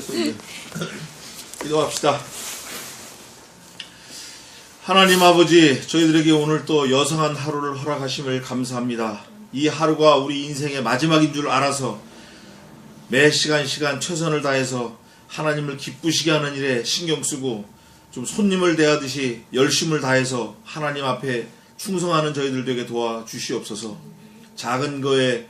앉아서 이제 기도합시다. 하나님 아버지, 저희들에게 오늘 또 여성한 하루를 허락하심을 감사합니다. 이 하루가 우리 인생의 마지막인 줄 알아서 매 시간 최선을 다해서 하나님을 기쁘시게 하는 일에 신경 쓰고 좀 손님을 대하듯이 열심을 다해서 하나님 앞에 충성하는 저희들 되게 도와주시옵소서. 작은 거에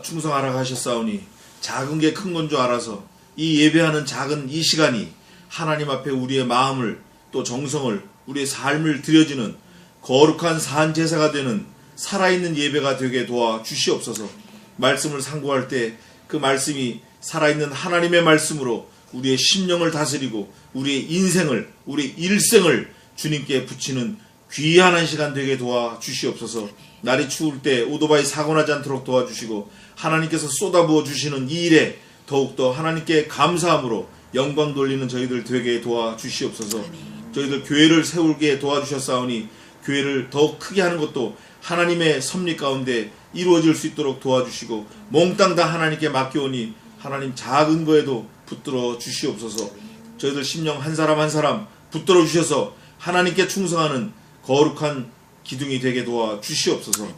충성하라고 하셨사오니 작은 게 큰 건 줄 알아서 이 예배하는 작은 이 시간이 하나님 앞에 우리의 마음을 또 정성을 우리의 삶을 드려지는 거룩한 산제사가 되는 살아있는 예배가 되게 도와주시옵소서. 말씀을 상고할 때 그 말씀이 살아있는 하나님의 말씀으로 우리의 심령을 다스리고 우리의 인생을 우리의 일생을 주님께 붙이는 귀한 한 시간 되게 도와주시옵소서. 날이 추울 때 오토바이 사고나지 않도록 도와주시고 하나님께서 쏟아부어 주시는 이 일에 더욱더 하나님께 감사함으로 영광 돌리는 저희들 되게 도와주시옵소서. 저희들 교회를 세우게 도와주셨사오니 교회를 더욱 크게 하는 것도 하나님의 섭리 가운데 이루어질 수 있도록 도와주시고 몽땅 다 하나님께 맡겨오니 하나님 작은 거에도 붙들어 주시옵소서. 저희들 심령 한 사람 한 사람 붙들어 주셔서 하나님께 충성하는 거룩한 기둥이 되게 도와주시옵소서.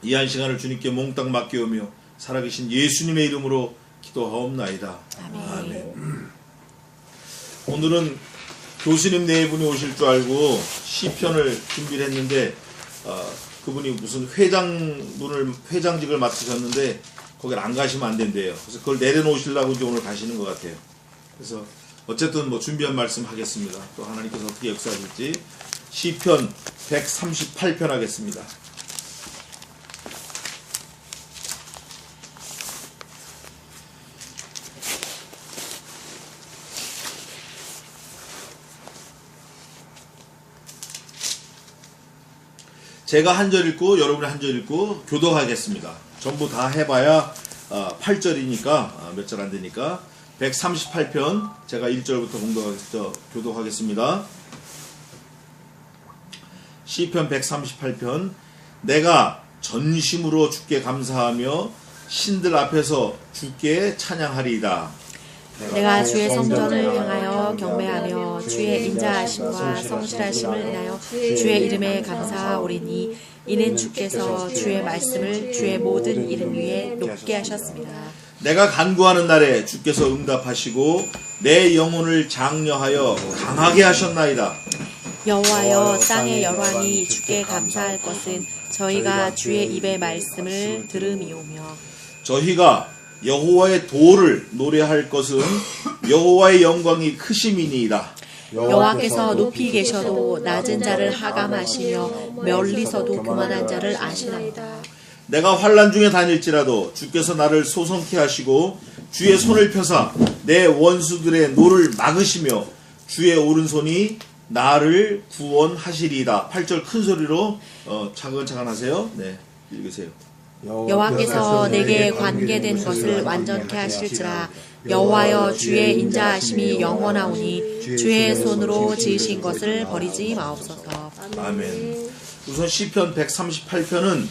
이 한 시간을 주님께 몽땅 맡겨오며 살아계신 예수님의 이름으로 기도하옵나이다. 아멘. 오늘은 교수님 네 분이 오실 줄 알고 시편을 준비를 했는데 그분이 무슨 회장직을 맡으셨는데 거길 안 가시면 안 된대요. 그래서 그걸 내려놓으시려고 이제 오늘 가시는 것 같아요. 그래서 어쨌든 뭐 준비한 말씀 하겠습니다. 또 하나님께서 어떻게 역사하실지. 시편 138편 하겠습니다. 제가 한 절 읽고 여러분이 한 절 읽고 교도하겠습니다. 전부 다 해봐야 8절이니까 몇 절 안 되니까 138편 제가 1절부터 교도하겠습니다. 시편 138편. 내가 전심으로 주께 감사하며 신들 앞에서 주께 찬양하리이다. 내가 주의 성전을 향하여 경배하며 주의 인자하심과 성실하심을 인하여 주의 이름에 감사하오리니 이는 주께서 주의 말씀을 주의 모든 이름 위에 높게 하셨습니다. 내가 간구하는 날에 주께서 응답하시고 내 영혼을 장려하여 강하게 하셨나이다. 여호와여, 땅의 열왕이 주께 감사할 것은 저희가 주의 입의 말씀을 들음이오며 저희가 여호와의 도를 노래할 것은 여호와의 영광이 크심이니이다. 여호와께서 높이 계셔도 낮은 자를 하감하시며 멀리서도 교만한 자를 아시나이다. 내가 환난 중에 다닐지라도 주께서 나를 소성케 하시고 주의 손을 펴사 내 원수들의 노를 막으시며 주의 오른손이 나를 구원하시리이다. 8절 큰 소리로 차근차근 하세요. 네, 읽으세요. 여호와께서 내게 관계된 것을 완전케 하실지라. 여호와여, 주의 인자하심이 영원하오니 주의 손으로 지으신 것을 버리지 마옵소서. 아멘. 우선 시편 138편은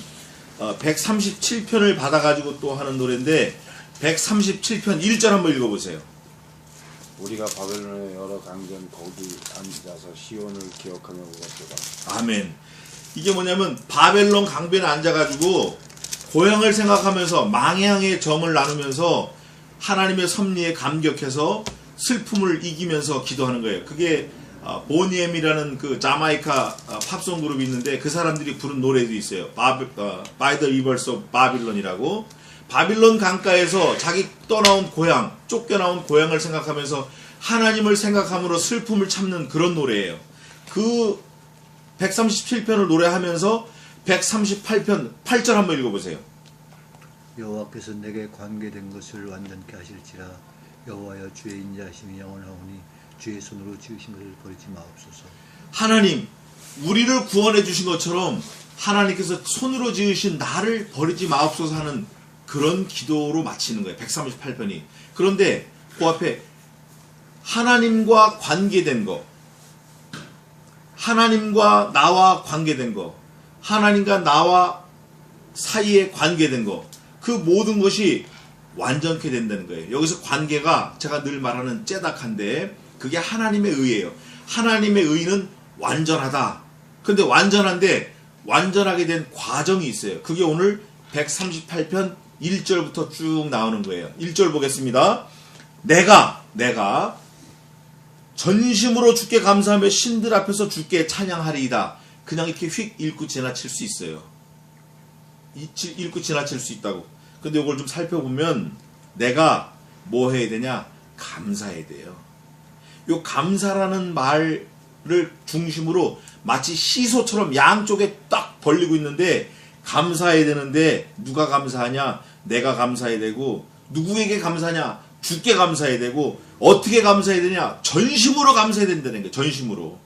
137편을 받아가지고 또 하는 노래인데 137편 1절 한번 읽어보세요. 우리가 바벨론의 여러 강전 거기 앉아서 시온을 기억하며 울었도다. 아멘. 이게 뭐냐면 바벨론 강변에 앉아가지고 고향을 생각하면서 망향의 정을 나누면서 하나님의 섭리에 감격해서 슬픔을 이기면서 기도하는 거예요. 그게 보니엠이라는 그 자마이카 팝송 그룹이 있는데 그 사람들이 부른 노래도 있어요. By the Rivers of Babylon이라고. 바빌론 강가에서 자기 떠나온 고향, 쫓겨나온 고향을 생각하면서 하나님을 생각함으로 슬픔을 참는 그런 노래예요. 그 137편을 노래하면서 138편 8절 한번 읽어보세요. 여호와께서 내게 관계된 것을 완전케 하실지라. 여호와여, 주의 인자하심이 영원하오니 주의 손으로 지으신 것을 버리지 마옵소서. 하나님, 우리를 구원해 주신 것처럼 하나님께서 손으로 지으신 나를 버리지 마옵소서 하는 그런 기도로 마치는 거예요. 138편이. 그런데 그 앞에 하나님과 관계된 거, 하나님과 나와 관계된 거, 하나님과 나와 사이에 관계된 거, 그 모든 것이 완전케 된다는 거예요. 여기서 관계가 제가 늘 말하는 째닥한데 그게 하나님의 의예요. 하나님의 의는 완전하다. 근데 완전한데 완전하게 된 과정이 있어요. 그게 오늘 138편 1절부터 쭉 나오는 거예요. 1절 보겠습니다. 내가 전심으로 주께 감사하며 신들 앞에서 주께 찬양하리이다. 그냥 이렇게 휙 읽고 지나칠 수 있어요. 읽고 지나칠 수 있다고. 근데 이걸 좀 살펴보면 내가 뭐 해야 되냐? 감사해야 돼요. 요 감사라는 말을 중심으로 마치 시소처럼 양쪽에 딱 벌리고 있는데 감사해야 되는데 누가 감사하냐? 내가 감사해야 되고 누구에게 감사하냐? 주께 감사해야 되고 어떻게 감사해야 되냐? 전심으로 감사해야 된다는 거예요. 전심으로.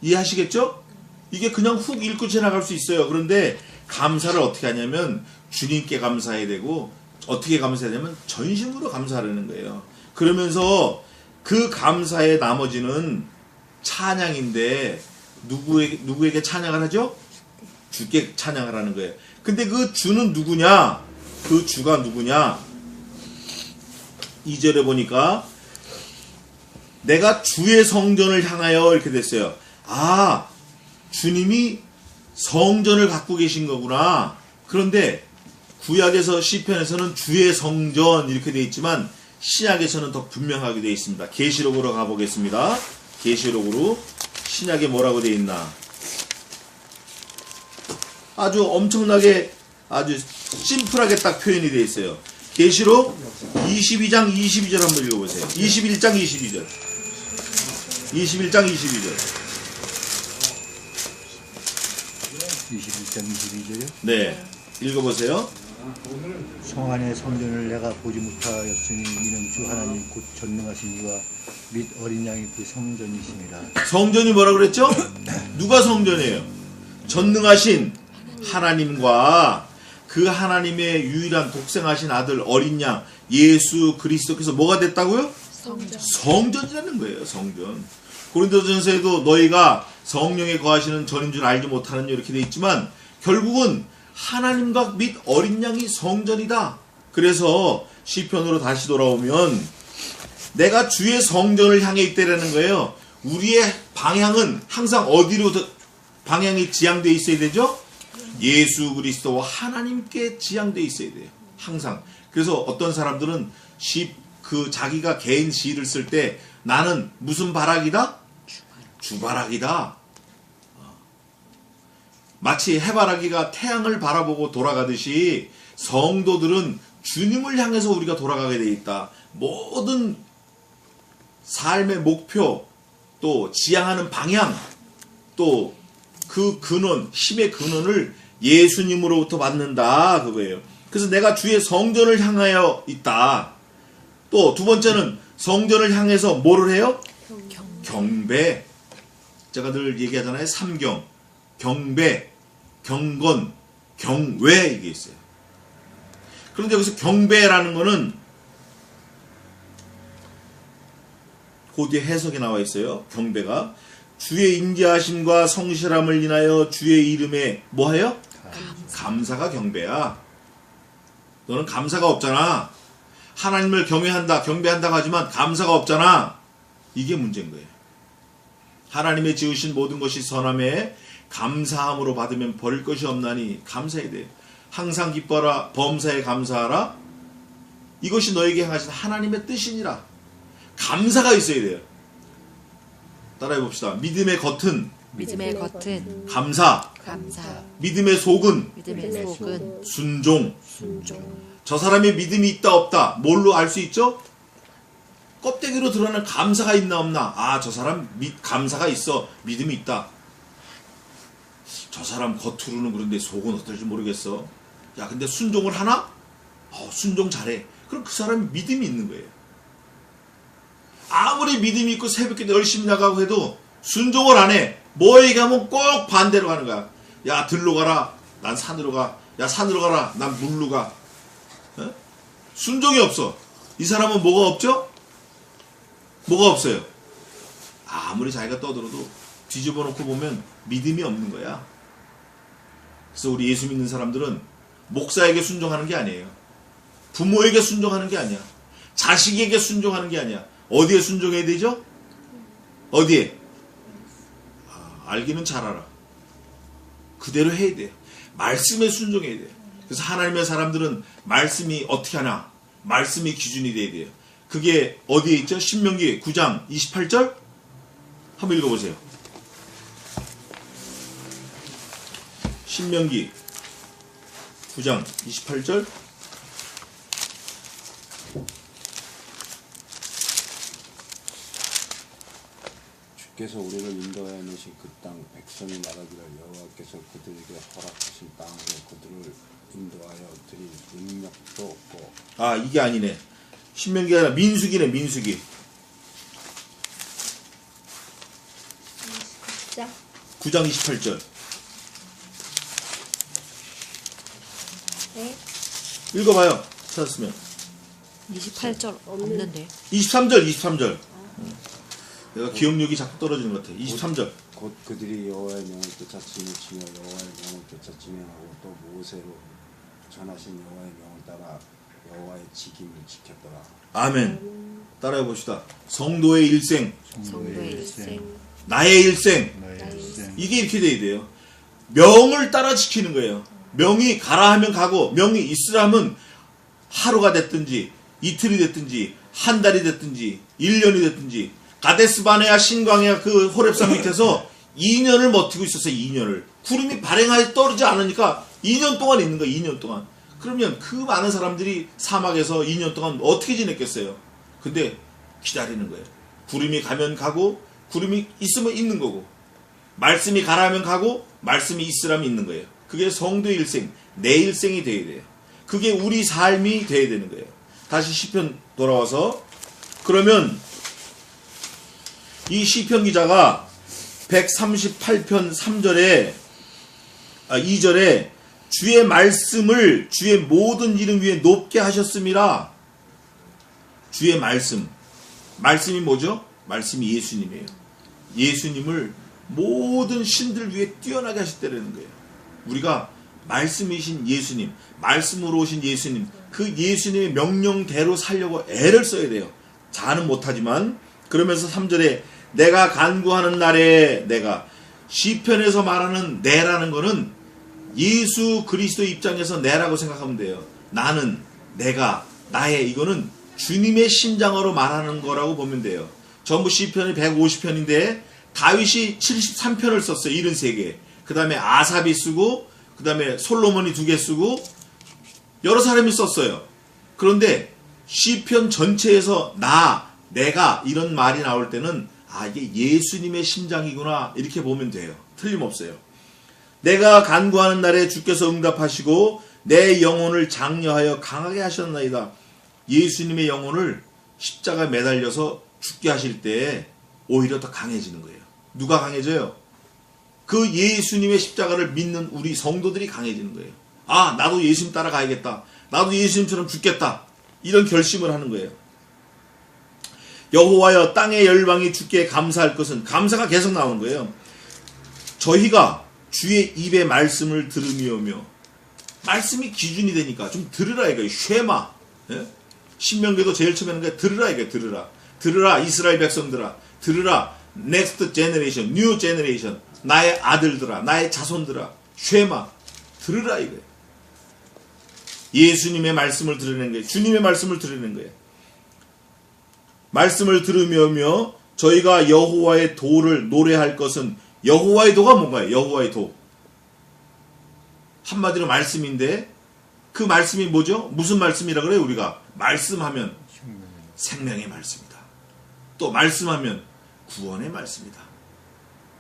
이해하시겠죠? 이게 그냥 훅 읽고 지나갈 수 있어요. 그런데 감사를 어떻게 하냐면 주님께 감사해야 되고 어떻게 감사해야 되냐면 전심으로 감사하라는 거예요. 그러면서 그 감사의 나머지는 찬양인데 누구에게 찬양을 하죠? 주께 찬양을 하는 거예요. 근데 그 주는 누구냐? 그 주가 누구냐? 2절에 보니까 내가 주의 성전을 향하여 이렇게 됐어요. 아, 주님이 성전을 갖고 계신 거구나. 그런데 구약에서 시편에서는 주의 성전 이렇게 되어 있지만 신약에서는 더 분명하게 되어 있습니다. 계시록으로 가보겠습니다. 계시록으로 신약에 뭐라고 되어 있나? 아주 엄청나게 아주 심플하게 딱 표현이 되어 있어요. 계시록 22장 22절 한번 읽어보세요. 21장 22절. 21장 22절. 21장 22절이요. 네, 읽어보세요. 성 안의 성전을 내가 보지 못하였으니 이는 주 하나님 곧 전능하신 이와 및 어린 양이 그 성전이심이라. 성전이 뭐라 그랬죠? 누가 성전이에요? 전능하신 하나님과 그 하나님의 유일한 독생하신 아들 어린 양 예수 그리스도께서 뭐가 됐다고요? 성전이라는 거예요. 성전. 고린도전서에도 너희가 성령에 거하시는 전인 줄 알지 못하느냐 이렇게 돼 있지만 결국은 하나님과 및 어린 양이 성전이다. 그래서 시편으로 다시 돌아오면 내가 주의 성전을 향해 있다라는 거예요. 우리의 방향은 항상 어디로 방향이 지향되어 있어야 되죠? 예수 그리스도와 하나님께 지향되어 있어야 돼요. 항상. 그래서 어떤 사람들은 자기가 개인 시를 쓸 때 나는 무슨 바라기다? 주바라기다. 마치 해바라기가 태양을 바라보고 돌아가듯이 성도들은 주님을 향해서 우리가 돌아가게 되어 있다. 모든 삶의 목표, 또 지향하는 방향, 또 그 근원, 힘의 근원을 예수님으로부터 받는다. 그거예요. 그래서 내가 주의 성전을 향하여 있다. 또 두 번째는 성전을 향해서 뭐를 해요? 경배. 제가 늘 얘기하잖아요. 삼경. 경배, 경건, 경외 이게 있어요. 그런데 여기서 경배라는 거는 그 뒤에 해석이 나와 있어요. 경배가 주의 인자하심과 성실함을 인하여 주의 이름에 뭐해요? 감사가 경배야. 너는 감사가 없잖아. 하나님을 경배한다고 하지만 감사가 없잖아. 이게 문제인 거예요. 하나님의 지으신 모든 것이 선함에 감사함으로 받으면 버릴 것이 없나니 감사해야 돼요. 항상 기뻐라 범사에 감사하라. 이것이 너에게 행하신 하나님의 뜻이니라. 감사가 있어야 돼요. 따라해 봅시다. 믿음의 겉은 감사. 믿음의 속은 순종. 저 사람의 믿음이 있다 없다 뭘로 알 수 있죠? 껍데기로 드러나는 감사가 있나 없나. 아, 저 사람 감사가 있어. 믿음이 있다. 저 사람 겉으로는 그런데 속은 어떨지 모르겠어. 야, 근데 순종을 하나? 순종 잘해. 그럼 그 사람이 믿음이 있는 거예요. 아무리 믿음이 있고 새벽에 열심히 나가고 해도 순종을 안 해. 뭐 얘기하면 꼭 반대로 가는 거야. 야, 들로 가라. 난 산으로 가. 야, 산으로 가라. 난 물로 가. 어? 순종이 없어. 이 사람은 뭐가 없죠? 뭐가 없어요. 아무리 자기가 떠들어도 뒤집어 놓고 보면 믿음이 없는 거야. 그래서 우리 예수 믿는 사람들은 목사에게 순종하는 게 아니에요. 부모에게 순종하는 게 아니야. 자식에게 순종하는 게 아니야. 어디에 순종해야 되죠? 어디에? 알기는 잘 알아. 그대로 해야 돼요. 말씀에 순종해야 돼요. 그래서 하나님의 사람들은 말씀이 어떻게 하나? 말씀이 기준이 돼야 돼요. 그게 어디에 있죠? 신명기 9장 28절? 한번 읽어보세요. 신명기 9장 28절. 주께서 우리를 인도하여 내신 그 땅 백성이 말하기를 여호와께서 그들에게 허락하신 땅으로 그들을 인도하여 드릴 능력도 없고. 이게 아니네. 신명기가 아니라 민수기네. 민수기 9장 28절. 네. 읽어봐요. 찾았으면. 28절 없는데. 23절. 내가 기억력이 자꾸 떨어지는 것 같아. 23절. 곧 그들이 여호와의 명을 되찾으며 치며 여호와의 명을 되찾으며 하고 또 모세로 전하신 여호와의 명을 따라 여호와의 직임을 지켰더라. 아멘. 따라해 봅시다. 성도의 일생, 성도의 일생, 나의 일생. 나의 일생. 이게 이렇게 돼야 돼요. 명을 따라 지키는 거예요. 명이 가라 하면 가고, 명이 있으라 하면 하루가 됐든지 이틀이 됐든지 한 달이 됐든지 1년이 됐든지. 가데스바네아 신광야 그 호렙산 밑에서 2년을 버티고 있었어요. 2년을. 구름이 발행하여 떨어지지 않으니까 2년 동안 있는 거예요. 2년 동안. 그러면 그 많은 사람들이 사막에서 2년 동안 어떻게 지냈겠어요? 근데 기다리는 거예요. 구름이 가면 가고, 구름이 있으면 있는 거고, 말씀이 가라면 가고, 말씀이 있으라면 있는 거예요. 그게 성도의 일생, 내 일생이 돼야 돼요. 그게 우리 삶이 돼야 되는 거예요. 다시 시편 돌아와서, 그러면 이 시편 기자가 138편 3절에 2절에 주의 말씀을 주의 모든 이름 위에 높게 하셨음이라. 주의 말씀. 말씀이 뭐죠? 말씀이 예수님이에요. 예수님을 모든 신들 위에 뛰어나게 하셨다는 거예요. 우리가 말씀이신 예수님, 말씀으로 오신 예수님, 그 예수님의 명령대로 살려고 애를 써야 돼요. 잘은 못하지만. 그러면서 3절에 내가 간구하는 날에 내가, 시편에서 말하는 내라는 거는 예수 그리스도 입장에서 내라고 생각하면 돼요. 나는, 내가, 나의, 이거는 주님의 심장어로 말하는 거라고 보면 돼요. 전부 시편이 150편인데 다윗이 73편을 썼어요. 73개. 그 다음에 아삽이 쓰고, 그 다음에 솔로몬이 2개 쓰고, 여러 사람이 썼어요. 그런데 시편 전체에서 나, 내가 이런 말이 나올 때는 이게 예수님의 심장이구나, 이렇게 보면 돼요. 틀림없어요. 내가 간구하는 날에 주께서 응답하시고 내 영혼을 장려하여 강하게 하셨나이다. 예수님의 영혼을 십자가에 매달려서 죽게 하실 때 오히려 더 강해지는 거예요. 누가 강해져요? 그 예수님의 십자가를 믿는 우리 성도들이 강해지는 거예요. 나도 예수님 따라가야겠다. 나도 예수님처럼 죽겠다. 이런 결심을 하는 거예요. 여호와여, 땅의 열방이 주께 감사할 것은, 감사가 계속 나오는 거예요. 저희가 주의 입의 말씀을 들으며오며, 말씀이 기준이 되니까 좀 들으라 이거예요. 쉐마. 예? 신명기도 제일 처음에 하는 게 들으라 이거예요. 들으라. 들으라 이스라엘 백성들아. 들으라 next generation, new generation. 나의 아들들아, 나의 자손들아. 쉐마. 들으라 이거예요. 예수님의 말씀을 들으는 거예요. 주님의 말씀을 들으는 거예요. 말씀을 들으며 저희가 여호와의 도를 노래할 것은, 여호와의 도가 뭔가요? 여호와의 도. 한마디로 말씀인데 그 말씀이 뭐죠? 무슨 말씀이라 그래요? 우리가 말씀하면 생명의 말씀이다. 또 말씀하면 구원의 말씀이다.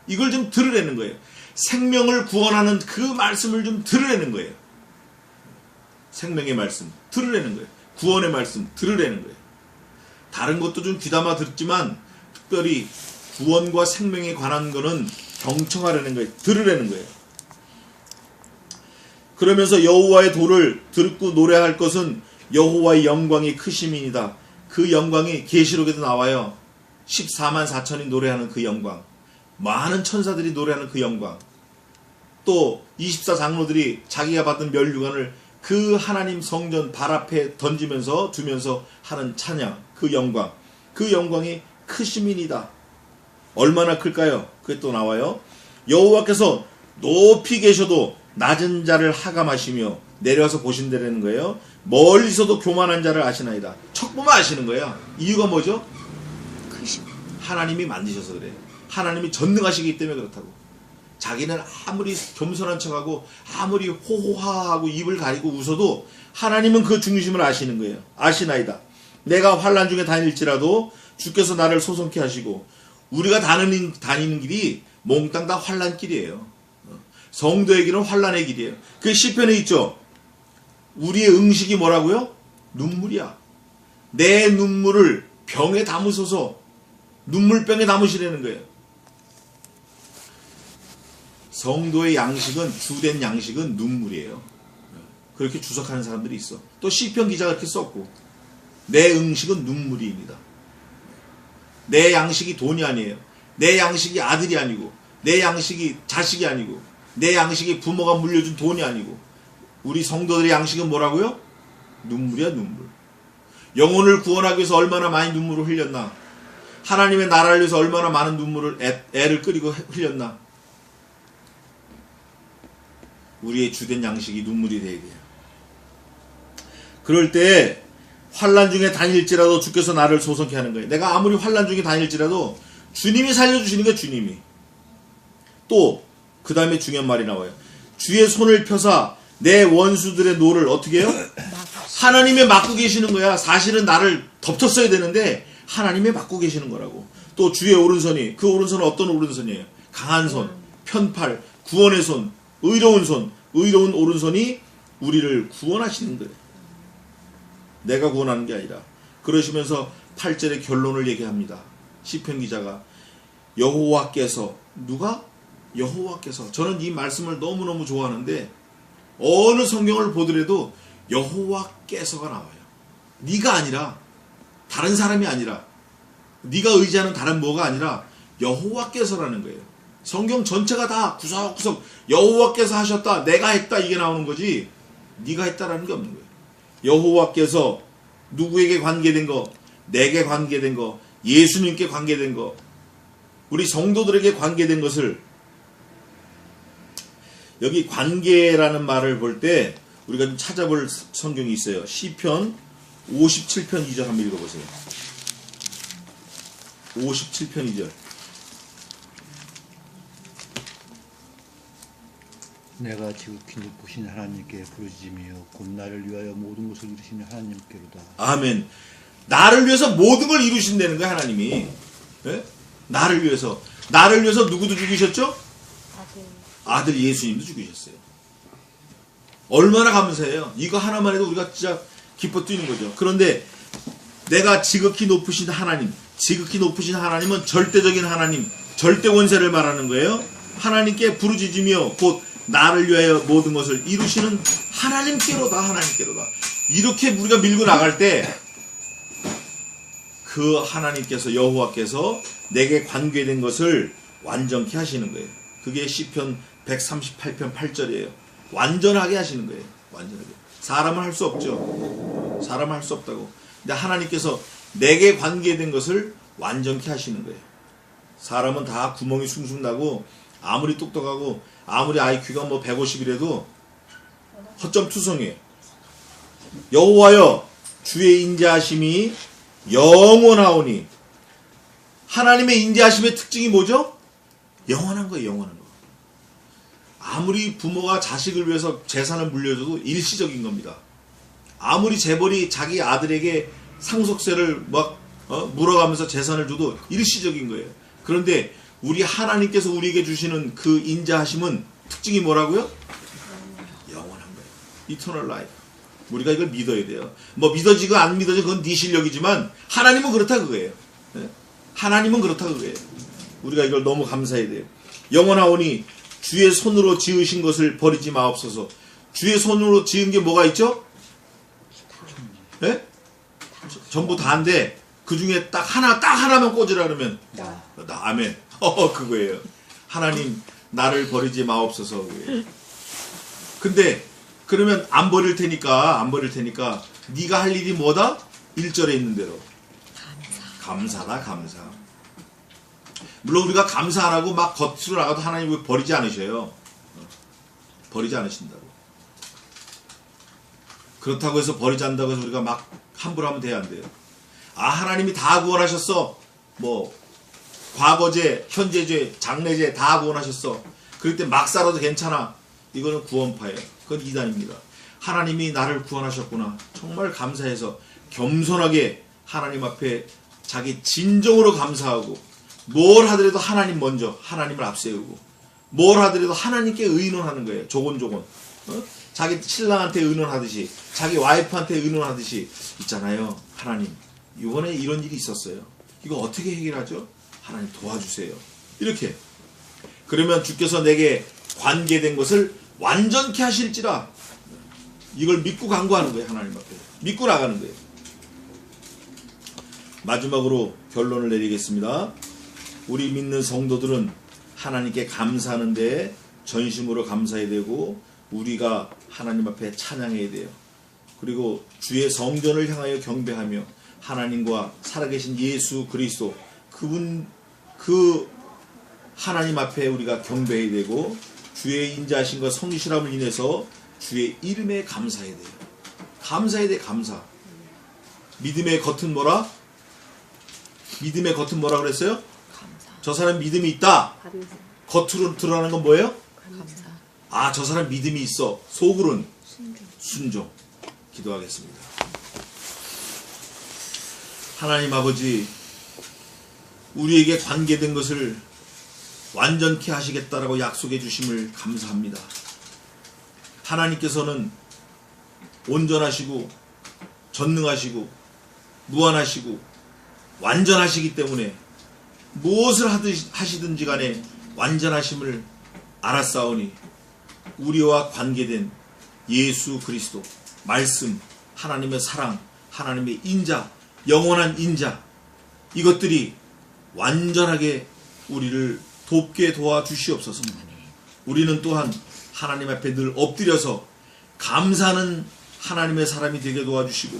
이걸 좀 들으라는 거예요. 생명을 구원하는 그 말씀을 좀 들으라는 거예요. 생명의 말씀 들으라는 거예요. 구원의 말씀 들으라는 거예요. 다른 것도 좀 귀담아 듣지만 특별히 구원과 생명에 관한 거는 경청하라는 거예요. 들으라는 거예요. 그러면서 여호와의 도를 듣고 노래할 것은 여호와의 영광이 크심이니이다. 그 영광이 계시록에도 나와요. 14만 4천이 노래하는 그 영광, 많은 천사들이 노래하는 그 영광, 또 24장로들이 자기가 받은 멸류관을 그 하나님 성전 발 앞에 던지면서 두면서 하는 찬양, 그 영광이 크심이니이다. 얼마나 클까요? 그게 또 나와요. 여호와께서 높이 계셔도 낮은 자를 하감하시며, 내려와서 보신다는 거예요. 멀리서도 교만한 자를 아시나이다. 척 보면 아시는 거야. 이유가 뭐죠? 하나님이 만드셔서 그래요. 하나님이 전능하시기 때문에 그렇다고. 자기는 아무리 겸손한 척하고 아무리 호호하하고 입을 가리고 웃어도 하나님은 그 중심을 아시는 거예요. 아시나이다. 내가 환난 중에 다닐지라도 주께서 나를 소송케 하시고, 우리가 다니는 길이 몽땅 다 환난길이에요. 성도의 길은 환난의 길이에요. 그 시편에 있죠. 우리의 응식이 뭐라고요? 눈물이야. 내 눈물을 병에 담으소서. 눈물병에 담으시라는 거예요. 성도의 양식은, 주된 양식은 눈물이에요. 그렇게 주석하는 사람들이 있어. 또 시편 기자가 이렇게 썼고, 내 응식은 눈물입니다. 내 양식이 돈이 아니에요. 내 양식이 아들이 아니고, 내 양식이 자식이 아니고, 내 양식이 부모가 물려준 돈이 아니고, 우리 성도들의 양식은 뭐라고요? 눈물이야, 눈물. 영혼을 구원하기 위해서 얼마나 많이 눈물을 흘렸나. 하나님의 나라를 위해서 얼마나 많은 눈물을, 애를 끓이고 흘렸나. 우리의 주된 양식이 눈물이 되어야 돼요. 그럴 때 환난 중에 다닐지라도 주께서 나를 소송케 하는 거예요. 내가 아무리 환난 중에 다닐지라도 주님이 살려주시는 거예요. 주님이. 또 그 다음에 중요한 말이 나와요. 주의 손을 펴사 내 원수들의 노를 어떻게 해요? 하나님이 막고 계시는 거야. 사실은 나를 덮쳤어야 되는데 하나님이 막고 계시는 거라고. 또 주의 오른손이, 그 오른손은 어떤 오른손이에요? 강한 손, 편팔, 구원의 손, 의로운 손, 의로운 오른손이 우리를 구원하시는 거예요. 내가 구원하는 게 아니라. 그러시면서 8절의 결론을 얘기합니다. 시편 기자가 여호와께서, 누가? 여호와께서. 저는 이 말씀을 너무너무 좋아하는데 어느 성경을 보더라도 여호와께서가 나와요. 네가 아니라, 다른 사람이 아니라, 네가 의지하는 다른 뭐가 아니라 여호와께서라는 거예요. 성경 전체가 다 구석구석 여호와께서 하셨다, 내가 했다, 이게 나오는 거지 네가 했다라는 게 없는 거예요. 여호와께서 누구에게 관계된 거? 내게 관계된 거, 예수님께 관계된 거, 우리 성도들에게 관계된 것을, 여기 관계라는 말을 볼 때 우리가 좀 찾아볼 성경이 있어요. 시편 57편 2절 한번 읽어보세요. 57편 2절. 내가 지극히 높으신 하나님께 부르짖으며 곧 나를 위하여 모든 것을 이루시는 하나님께로다. 아멘. 나를 위해서 모든 걸 이루신다는 거야, 하나님이. 네? 나를 위해서 누구도 죽이셨죠? 아들 예수님도 죽이셨어요. 얼마나 감사해요. 이거 하나만 해도 우리가 진짜 기뻐 뛰는 거죠. 그런데 내가 지극히 높으신 하나님, 지극히 높으신 하나님은 절대적인 하나님, 절대 원세를 말하는 거예요. 하나님께 부르짖으며 곧 나를 위하여 모든 것을 이루시는 하나님께로다, 하나님께로다. 이렇게 우리가 밀고 나갈 때 그 하나님께서, 여호와께서 내게 관계된 것을 완전케 하시는 거예요. 그게 시편 138편 8절이에요. 완전하게 하시는 거예요. 완전하게. 사람은 할 수 없죠. 사람은 할 수 없다고. 근데 하나님께서 내게 관계된 것을 완전케 하시는 거예요. 사람은 다 구멍이 숭숭 나고, 아무리 똑똑하고, 아무리 IQ가 뭐 150이라도 허점투성이에요. 여호와여, 주의 인자하심이 영원하오니. 하나님의 인자하심의 특징이 뭐죠? 영원한 거예요. 영원한 거. 아무리 부모가 자식을 위해서 재산을 물려줘도 일시적인 겁니다. 아무리 재벌이 자기 아들에게 상속세를 막 물어가면서 재산을 줘도 일시적인 거예요. 그런데 우리 하나님께서 우리에게 주시는 그 인자하심은 특징이 뭐라고요? 영원한 거예요. Eternal life. 우리가 이걸 믿어야 돼요. 뭐 믿어지고 안 믿어지고 그건 네 실력이지만 하나님은 그렇다 그거예요. 네? 하나님은 그렇다 그거예요. 우리가 이걸 너무 감사해야 돼요. 영원하오니 주의 손으로 지으신 것을 버리지 마옵소서. 주의 손으로 지은 게 뭐가 있죠? 네? 전부 다인데 그 중에 딱 하나만 꽂으라 그러면 나, 아멘. 그거예요. 하나님 나를 버리지 마옵소서. 근데 그러면 안 버릴 테니까 네가 할 일이 뭐다? 1절에 있는 대로 감사다. 감사. 물론 우리가 감사 안 하고 막 겉으로 나가도 하나님 왜 버리지 않으셔요? 버리지 않으신다고. 그렇다고 해서 버리지 않는다고 해서 우리가 막 함부로 하면 돼야 안 돼요. 아, 하나님이 다 구원하셨어. 뭐 과거죄, 현재죄, 장래죄 다 구원하셨어. 그럴 때 막 살아도 괜찮아. 이거는 구원파예요. 그건 이단입니다. 하나님이 나를 구원하셨구나. 정말 감사해서 겸손하게 하나님 앞에 자기 진정으로 감사하고, 뭘 하더라도 하나님 먼저 하나님을 앞세우고, 뭘 하더라도 하나님께 의논하는 거예요. 조곤조곤. 자기 신랑한테 의논하듯이, 자기 와이프한테 의논하듯이. 있잖아요, 하나님 이번에 이런 일이 있었어요. 이거 어떻게 해결하죠? 하나님 도와주세요. 이렇게. 그러면 주께서 내게 관계된 것을 완전케 하실지라. 이걸 믿고 간구하는 거예요. 하나님 앞에 믿고 나가는 거예요. 마지막으로 결론을 내리겠습니다. 우리 믿는 성도들은 하나님께 감사하는 데 전심으로 감사해야 되고, 우리가 하나님 앞에 찬양해야 돼요. 그리고 주의 성전을 향하여 경배하며 하나님과 살아계신 예수 그리스도 그 하나님 앞에 우리가 경배해야 되고, 주의 인자하심과 성실함을 인해서 주의 이름에 감사해야 돼요. 감사해야 돼. 감사. 믿음의 겉은 뭐라? 믿음의 겉은 뭐라 그랬어요? 감사. 저 사람 믿음이 있다. 겉으로 드러나는 건 뭐예요? 감사. 아, 저 사람 믿음이 있어. 속으로는 순종. 기도하겠습니다. 하나님 아버지, 우리에게 관계된 것을 완전케 하시겠다라고 약속해 주심을 감사합니다. 하나님께서는 온전하시고 전능하시고 무한하시고 완전하시기 때문에 무엇을 하시든지 간에 완전하심을 알았사오니, 우리와 관계된 예수 그리스도, 말씀, 하나님의 사랑, 하나님의 인자, 영원한 인자, 이것들이 완전하게 우리를 돕게 도와주시옵소서. 우리는 또한 하나님 앞에 늘 엎드려서 감사하는 하나님의 사람이 되게 도와주시고,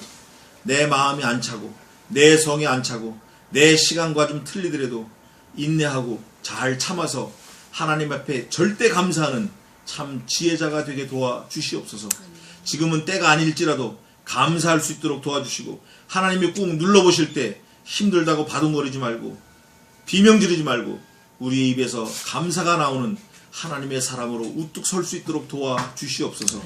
내 마음이 안 차고 내 성이 안 차고 내 시간과 좀 틀리더라도 인내하고 잘 참아서 하나님 앞에 절대 감사하는 참 지혜자가 되게 도와주시옵소서. 지금은 때가 아닐지라도 감사할 수 있도록 도와주시고, 하나님이 꾹 눌러보실 때 힘들다고 바둥거리지 말고 비명 지르지 말고 우리의 입에서 감사가 나오는 하나님의 사람으로 우뚝 설 수 있도록 도와주시옵소서.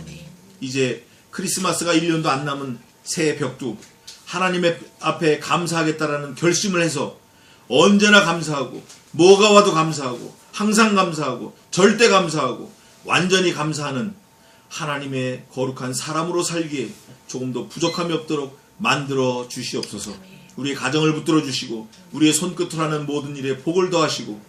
이제 크리스마스가 1년도 안 남은 새해 벽두, 하나님의 앞에 감사하겠다라는 결심을 해서 언제나 감사하고, 뭐가 와도 감사하고, 항상 감사하고, 절대 감사하고, 완전히 감사하는 하나님의 거룩한 사람으로 살기에 조금 더 부족함이 없도록 만들어 주시옵소서. 우리의 가정을 붙들어 주시고, 우리의 손끝으로 하는 모든 일에 복을 더하시고,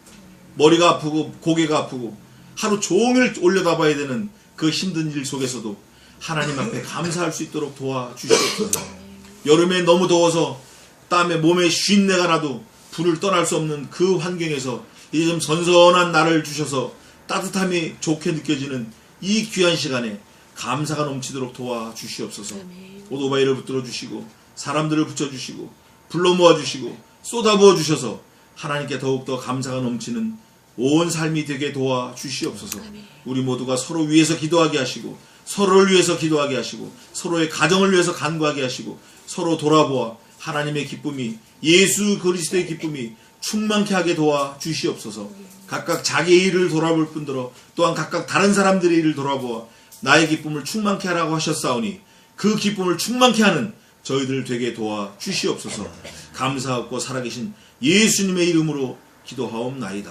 머리가 아프고 고개가 아프고 하루 종일 올려다봐야 되는 그 힘든 일 속에서도 하나님 앞에 감사할 수 있도록 도와주시옵소서. 여름에 너무 더워서 땀에 몸에 쉰내가 나도 불을 떠날 수 없는 그 환경에서 이제 좀 선선한 날을 주셔서 따뜻함이 좋게 느껴지는 이 귀한 시간에 감사가 넘치도록 도와주시옵소서. 오토바이를 붙들어 주시고, 사람들을 붙여주시고, 불러 모아주시고, 쏟아부어 주셔서 하나님께 더욱더 감사가 넘치는 온 삶이 되게 도와주시옵소서. 우리 모두가 서로 위해서 기도하게 하시고, 서로를 위해서 기도하게 하시고, 서로의 가정을 위해서 간구하게 하시고, 서로 돌아보아 하나님의 기쁨이, 예수 그리스도의 기쁨이 충만케 하게 도와주시옵소서. 각각 자기의 일을 돌아볼 뿐더러 또한 각각 다른 사람들의 일을 돌아보아 나의 기쁨을 충만케 하라고 하셨사오니, 그 기쁨을 충만케 하는 저희들 되게 도와주시옵소서. 감사하고 살아계신 예수님의 이름으로 기도하옵나이다.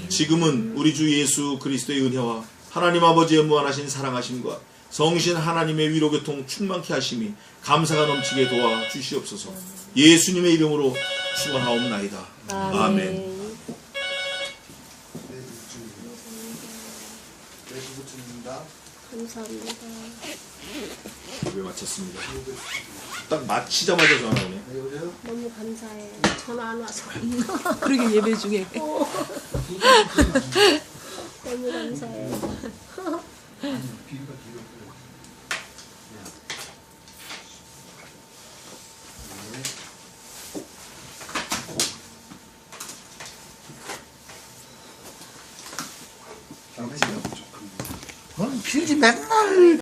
지금은 우리 주 예수 그리스도의 은혜와 하나님 아버지의 무한하신 사랑하심과 성신 하나님의 위로교통 충만케 하심이 감사가 넘치게 도와주시옵소서. 예수님의 이름으로 축원하옵나이다. 아멘. 감사합니다. 예배 마쳤습니다. 딱 마치자마자 전화 오네. 너무 감사해. 전화 안 와서. 그러게 예배 중에. 너무 감사해. 그건 필지 맨날